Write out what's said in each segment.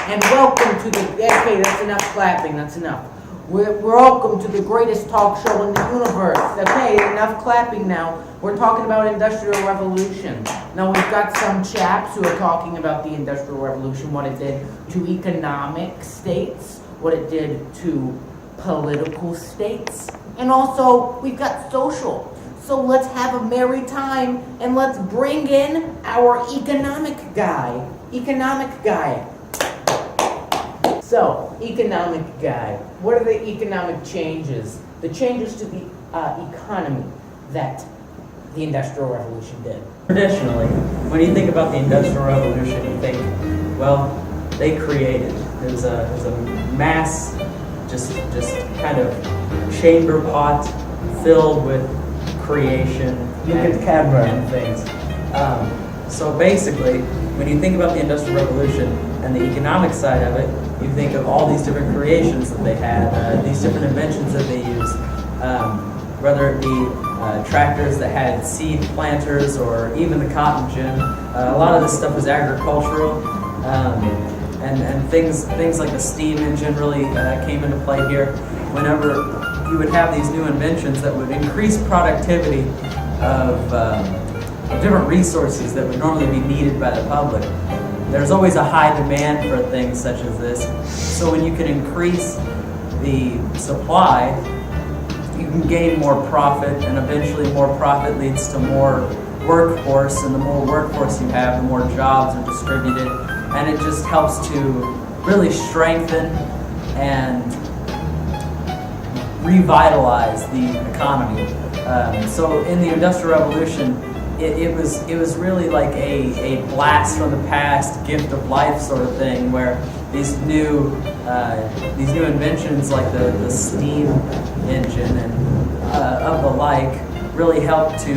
and welcome to the, okay, that's enough clapping, that's enough. We're welcome to the greatest talk show in the universe. Okay, enough clapping now. We're talking about Industrial Revolution. Now we've got some chaps who are talking about the Industrial Revolution, what it did to economic states, what it did to political states, and also we've got social. So let's have a merry time and let's bring in our economic guy. So, economic guy. What are the economic changes? The changes to the economy that the Industrial Revolution did. Traditionally, when you think about the Industrial Revolution, you think, well, they created. It was a mass, just kind of chamber pot filled with creation and things. So basically, when you think about the Industrial Revolution and the economic side of it, you think of all these different creations that they had, these different inventions that they used, whether it be tractors that had seed planters or even the cotton gin. A lot of this stuff was agricultural, and things like the steam engine really came into play here. Whenever you would have these new inventions that would increase productivity of different resources that would normally be needed by the public. There's always a high demand for things such as this. So when you can increase the supply, you can gain more profit, and eventually more profit leads to more workforce, and the more workforce you have, the more jobs are distributed, and it just helps to really strengthen and revitalize the economy. So in the Industrial Revolution, it was really like a blast from the past, gift of life sort of thing, where these new inventions like the steam engine and of the like really helped to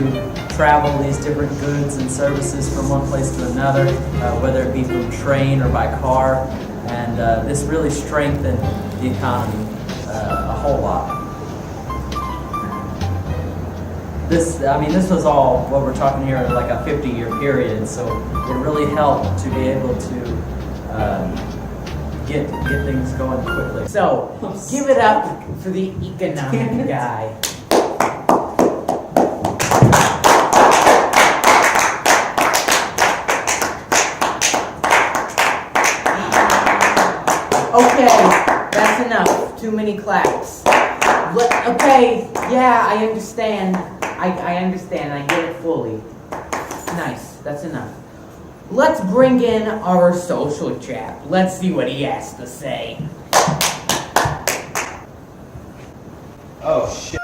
travel these different goods and services from one place to another, whether it be from train or by car, and this really strengthened the economy a whole lot. This was all what we're talking here, like a 50-year period, so it really helped to be able to get things going quickly. So, give it up for the economic guy. Okay, that's enough. Too many claps. Okay, yeah, I understand. I understand. I get it fully. Nice. That's enough. Let's bring in our social chap. Let's see what he has to say. Oh, shit.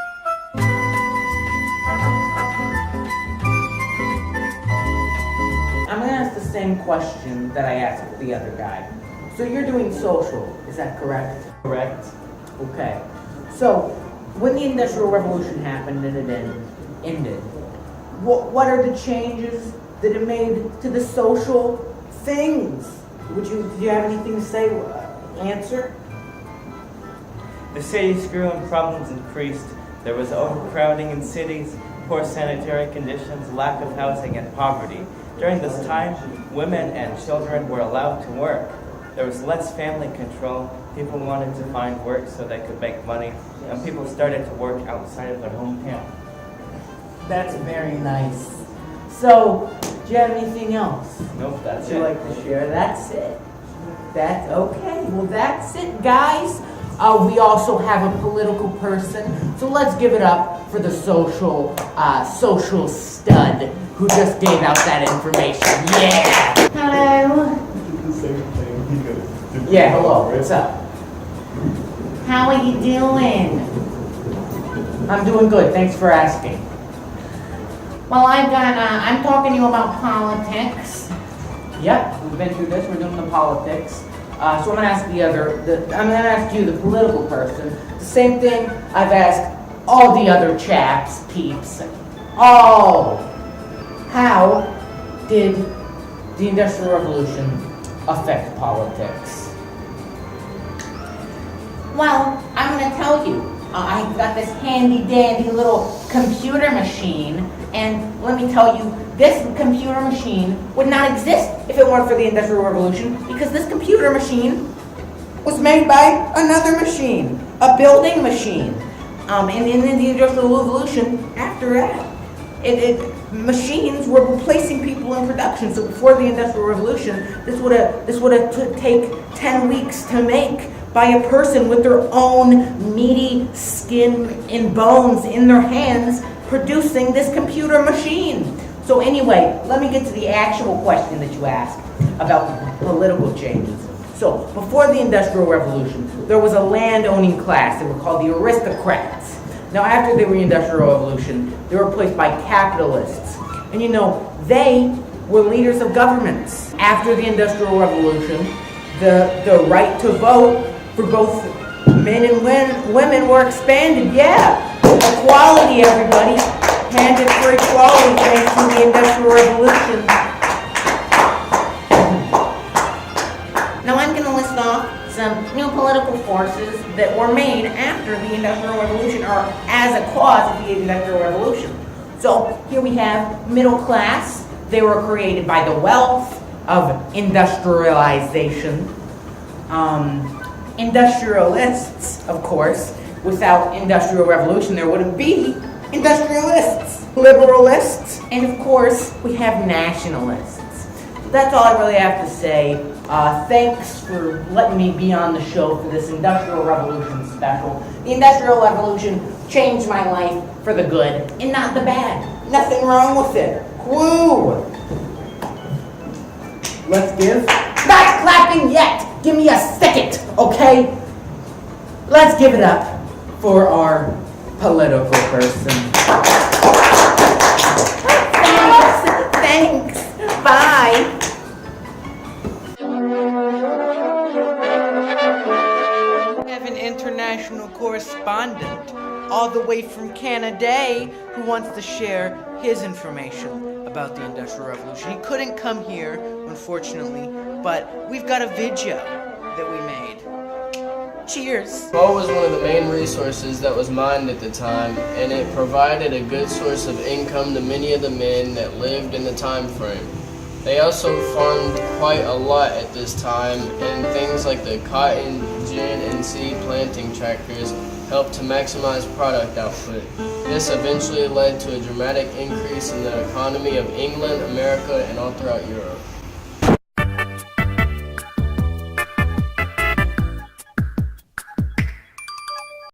I'm going to ask the same question that I asked the other guy. So you're doing social, is that correct? Correct. Okay. So, when the Industrial Revolution happened and it ended, what are the changes that it made to the social things? Do you have anything to say? Answer? The cities grew and problems increased. There was overcrowding in cities, poor sanitary conditions, lack of housing, and poverty. During this time, women and children were allowed to work. There was less family control. People wanted to find work so they could make money, and people started to work outside of their hometown. That's very nice. So, do you have anything else? Nope, that's Would you it. like to share? That's it. That's okay. Well, that's it, guys. We also have a political person, so let's give it up for the social stud who just gave out that information. Yeah. Hello. Yeah. Hello. What's up? How are you doing? I'm doing good. Thanks for asking. Well, I'm talking to you about politics. Yep, we've been through this. We're doing the politics. So I'm going to ask I'm going to ask you, the political person, the same thing I've asked all the other chaps, peeps. Oh, how did the Industrial Revolution affect politics? Well, I'm going to tell you. I got this handy dandy little computer machine, and let me tell you, this computer machine would not exist if it weren't for the Industrial Revolution, because this computer machine was made by another machine, a building machine. And in the Industrial Revolution, after that, machines were replacing people in production. So before the Industrial Revolution, this would have take 10 weeks to make by a person with their own meaty skin and bones in their hands, producing this computer machine. So anyway, let me get to the actual question that you asked about political changes. So before the Industrial Revolution, there was a land-owning class. They were called the aristocrats. Now after the Industrial Revolution, they were replaced by capitalists. And you know, they were leaders of governments. After the Industrial Revolution, the right to vote for both men and women were expanded. Yeah, equality, everybody. Handed for equality thanks to the Industrial Revolution. Now I'm going to list off some new political forces that were made after the Industrial Revolution, or as a cause of the Industrial Revolution. So here we have middle class. They were created by the wealth of industrialization. Industrialists, of course. Without Industrial Revolution, there wouldn't be industrialists, liberalists, and of course, we have nationalists. So that's all I really have to say. Thanks for letting me be on the show for this Industrial Revolution special. The Industrial Revolution changed my life for the good and not the bad. Nothing wrong with it. Woo! Let's give. Not clapping yet! Give me a second, okay? Let's give it up for our political person. Thanks. Bye. We have an international correspondent all the way from Canada who wants to share his information about the Industrial Revolution. He couldn't come here, unfortunately, but we've got a video that we made. Cheers. Coal was one of the main resources that was mined at the time, and it provided a good source of income to many of the men that lived in the time frame. They also farmed quite a lot at this time, and things like the cotton, gin, and seed planting tractors helped to maximize product output. This eventually led to a dramatic increase in the economy of England, America, and all throughout Europe.